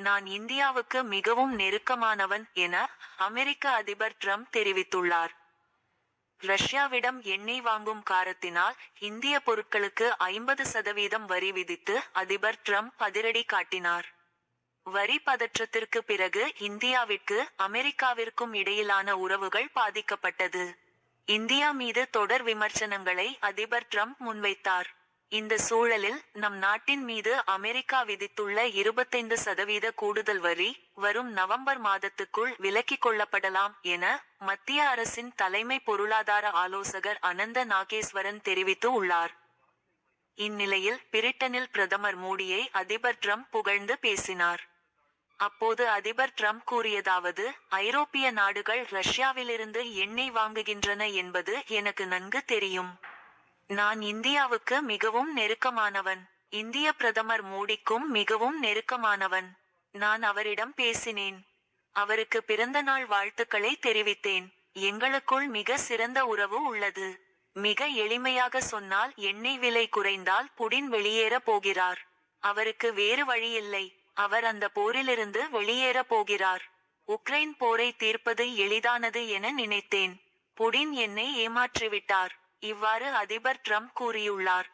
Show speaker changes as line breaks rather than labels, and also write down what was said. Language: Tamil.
நான் இந்தியாவுக்கு மிகவும் நெருக்கமானவன் என அமெரிக்க அதிபர் ட்ரம்ப் தெரிவித்துள்ளார். ரஷ்யாவிடம் எண்ணெய் வாங்கும் காரணத்தினால் இந்திய பொருட்களுக்கு 50% வரி விதித்து அதிபர் ட்ரம்ப் அதிரடி காட்டினார். வரி பதற்றத்திற்கு பிறகு இந்தியாவிற்கு அமெரிக்காவிற்கும் இடையிலான உறவுகள் பாதிக்கப்பட்டது. இந்தியா மீது தொடர் விமர்சனங்களை அதிபர் ட்ரம்ப் முன்வைத்தார். இந்த சூழலில் நம் நாட்டின் மீது அமெரிக்கா விதித்துள்ள 25% கூடுதல் வரி வரும் நவம்பர் மாதத்துக்குள் விலக்கிக் கொள்ளப்படலாம் என மத்திய அரசின் தலைமை பொருளாதார ஆலோசகர் அனந்த நாகேஸ்வரன் தெரிவித்து உள்ளார். இந்நிலையில் பிரிட்டனில் பிரதமர் மோடியை அதிபர் ட்ரம்ப் புகழ்ந்து பேசினார். அப்போது அதிபர் ட்ரம்ப் கூறியதாவது: ஐரோப்பிய நாடுகள் ரஷ்யாவிலிருந்து எண்ணெய் வாங்குகின்றன என்பது எனக்கு நன்கு தெரியும். நான் இந்தியாவுக்கு மிகவும் நெருக்கமானவன். இந்திய பிரதமர் மோடிக்கும் மிகவும் நெருக்கமானவன். நான் அவரிடம் பேசினேன். அவருக்கு பிறந்தநாள் வாழ்த்துக்களை தெரிவித்தேன். எங்களுக்குள் மிக சிறந்த உறவு உள்ளது. மிக எளிமையாக சொன்னால் எண்ணெய் விலை குறைந்தால் புடின் வெளியேற போகிறார். அவருக்கு வேறு வழியில்லை. அவர் அந்த போரிலிருந்து வெளியேற போகிறார். உக்ரைன் போரை தீர்ப்பது எளிதானது என நினைத்தேன். புடின் என்னை ஏமாற்றிவிட்டார். இவ்வாறு அதிபர் ட்ரம்ப் கூறியுள்ளார்.